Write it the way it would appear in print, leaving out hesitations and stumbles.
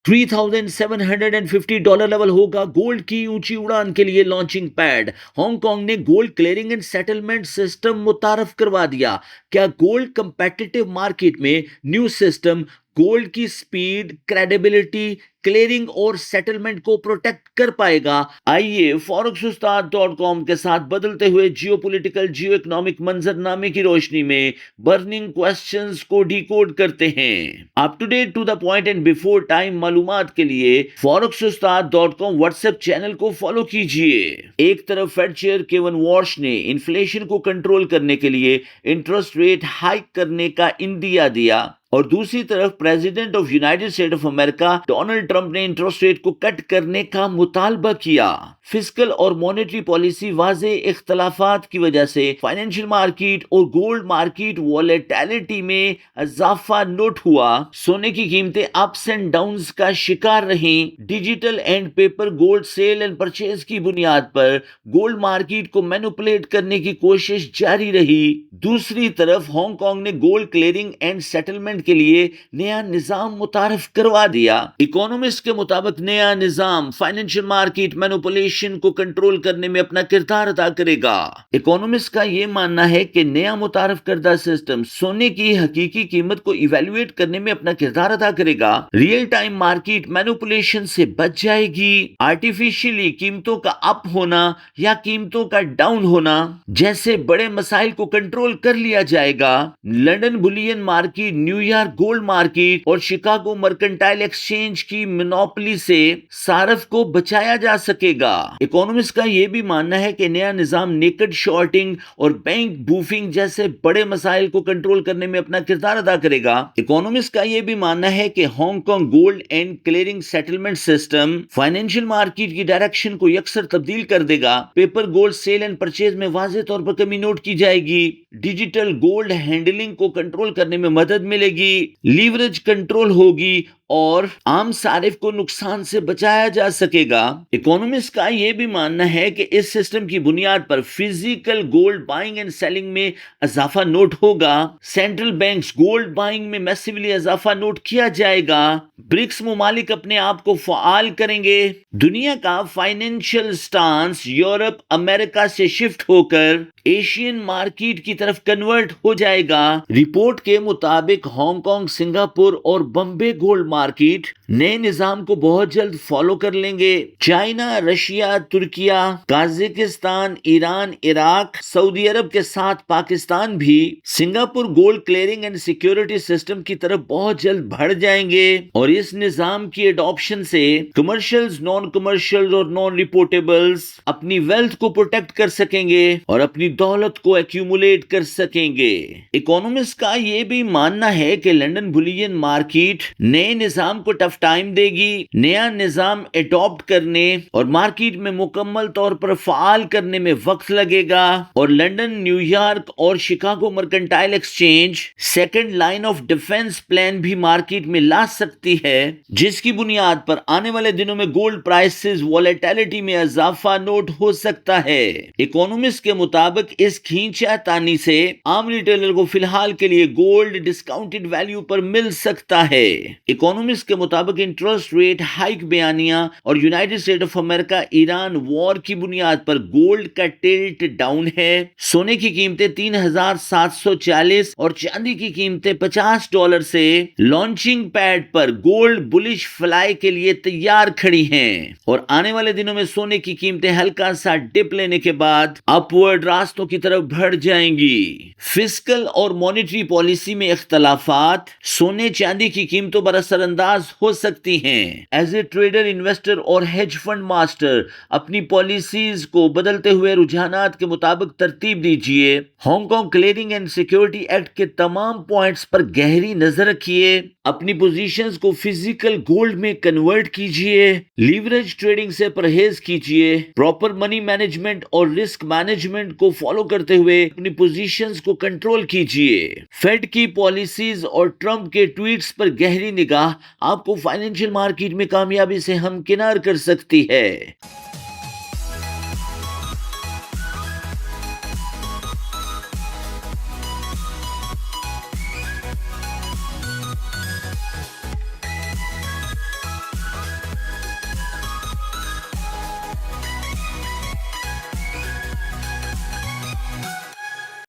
$3,750 level ہوگا gold کی اونچی اڑان کے لیے لانچنگ پیڈ. ہانگ کانگ نے gold clearing and settlement system متعارف کروا دیا. کیا گولڈ کمپیٹیٹو مارکیٹ میں نیو سسٹم گولڈ کی سپیڈ، کریڈیبلٹی، کلیئرنگ اور سیٹلمنٹ کو پروٹیکٹ کر پائے گا؟ آئیے forex-ustad.com کے ساتھ بدلتے ہوئے جیو پولیٹیکل، جیو اکنامک منظر نامے کی روشنی میں برننگ کوسچنز کو ڈیکوڈ کرتے ہیں. Up to date, to the point and before time معلومات کے لیے forex-ustad.com واٹس ایپ چینل کو فالو کیجئے. ایک طرف فیڈ چیئر کیون وارش نے انفلیشن کو کنٹرول کرنے کے لیے انٹرسٹ ریٹ ہائیک کرنے کا اندیا دیا، اور دوسری طرف president of United State of America Donald Trump نے انٹرسٹ ریٹ کو کٹ کرنے کا مطالبہ کیا. فسکل اور مانیٹری پالیسی واضح اختلافات کی وجہ سے فائنینشیل مارکیٹ اور گولڈ مارکیٹ والیٹیلٹی میں اضافہ نوٹ ہوا. سونے کی قیمتیں اپس اینڈ ڈاؤنز کا شکار رہیں. Digital and paper gold sale and purchase کی بنیاد پر گولڈ مارکیٹ کو مینوپولیٹ کرنے کی کوشش جاری رہی. دوسری طرف ہانگ کانگ نے گولڈ کلیئرنگ اینڈ سیٹلمنٹ کے لیے نیا نظام متعارف کروا دیا. اکونومسٹ کے مطابق نیا نظام فائنینشیل مارکیٹ مینوپولیشن کو کنٹرول کرنے میں اپنا کردار ادا کرے گا. اکونومسٹ کا یہ ماننا ہے کہ نیا متعارف کردہ سسٹم سونے کی حقیقی قیمت کو ایویلویٹ کرنے میں اپنا کردار ادا کرے گا. ریئل ٹائم مارکیٹ مینوپولیشن سے بچ جائے گی. آرٹیفیشلی قیمتوں کا اپ ہونا یا قیمتوں کا ڈاؤن ہونا جیسے بڑے مسائل کو کنٹرول کر لیا جائے گا. London bullion market, New York gold market اور شکاگو مرکنٹائل ایکسچینج کی مونوپولی سے صارف کو بچایا جا سکے گا. اکونومسٹ کا یہ بھی ماننا ہے کہ نیا نظام نیکڈ شارٹنگ اور بینک بوفنگ جیسے بڑے مسائل کو کنٹرول کرنے میں اپنا کردار ادا کرے گا. اکونومسٹ کا یہ بھی ماننا ہے کہ Hong Kong gold and clearing settlement system financial market کی ڈائریکشن کو یکسر تبدیل کر دے گا. Paper gold sale and purchase میں واضح طور پر کمی نوٹ کی جائے گی. ڈیجیٹل گولڈ ہینڈلنگ کو کنٹرول کرنے میں مدد ملے گی. لیوریج کنٹرول ہوگی اور عام صارف کو نقصان سے بچایا جا سکے گا. اکونومسٹ کا یہ بھی ماننا ہے کہ اس سسٹم کی بنیاد پر physical gold buying and selling میں اضافہ نوٹ ہوگا. سینٹرل بینکس گولڈ بائنگ میں میسیولی اضافہ نوٹ کیا جائے گا. برکس ممالک اپنے آپ کو فعال کریں گے. دنیا کا فائنینشیل سٹانس یورپ، امریکہ سے شفٹ ہو کر ایشین مارکیٹ کی طرف کنورٹ ہو جائے گا. رپورٹ کے مطابق ہانگ کانگ، سنگاپور اور بمبے گولڈ مارکیٹ نئے نظام کو بہت جلد فالو کر لیں گے. چائنا، رشیا، ترکیہ، قازقستان، ایران، عراق، سعودی عرب کے ساتھ پاکستان بھی Singapore gold clearing and security system کی طرف بہت جلد بڑھ جائیں گے، اور اس نظام کی ایڈاپشن سے کمرشلز، نان کمرشل اور نان رپورٹیبلز اپنی ویلتھ کو پروٹیکٹ کر سکیں گے اور اپنی دولت کو ایکیومولیٹ کر سکیں گے. اکونومسٹ کا یہ بھی ماننا ہے کہ لنڈن بولین مارکیٹ نئے نظام کو ٹف ٹائم دے گی. نیا نظام اڈاپٹ کرنے اور مارکیٹ میں مکمل طور پر فعال کرنے میں وقت لگے گا، اور لنڈن، نیو یارک اور Chicago mercantile exchange second line of defence plan بھی مارکیٹ میں لا سکتی ہے، جس کی بنیاد پر آنے والے دنوں میں گولڈ پرائسز والیٹیلٹی میں اضافہ نوٹ ہو سکتا ہے. اکونومسٹ کے مطابق اس کھینچا تانی سے عام ریٹیلر کو فی الحال کے لیے گولڈ ڈسکاؤنٹڈ ویلیو پر مل سکتا ہے. اکونومسٹ کے مطابق انٹرسٹ ریٹ ہائیک بیانیہ اور United State of America Iran war کی بنیاد پر گولڈ کا ٹلٹ ڈاؤن ہے. سونے کی قیمتیں 3740 اور چاندی کی قیمتیں $50 سے لانچنگ پیڈ پر گولڈ بلش فلائی کے لیے تیار کھڑی ہیں، اور آنے والے دنوں میں سونے کی قیمتیں ہلکا سا ڈپ لینے کے بعد اپورڈ راستوں کی طرف بڑھ جائیں گی. فسکل اور مانیٹری پالیسی میں اختلافات سونے چاندی کی قیمتوں پر اثر انداز ہو سکتی ہیں. ایز اے ٹریڈر، انویسٹر اور ہیج فنڈ ماسٹر اپنی پالیسیز کو بدلتے ہوئے رجحانات کے مطابق ترتیب دیجیے. Hong Kong clearing and security act کے تمام پوائنٹس پر گہری نظر رکھیے. اپنی پوزیشنز کو فزیکل گولڈ میں کنورٹ کیجیے. لیوریج ٹریڈنگ سے پرہیز کیجیے. پراپر منی مینجمنٹ اور رسک مینجمنٹ کو فالو کرتے ہوئے اپنی پوزیشنز کو کنٹرول کیجیے. فیڈ کی پالیسیز اور ٹرمپ کے ٹویٹس پر گہری نگاہ آپ کو فائنینشیل مارکیٹ میں کامیابی سے ہمکنار کر سکتی ہے.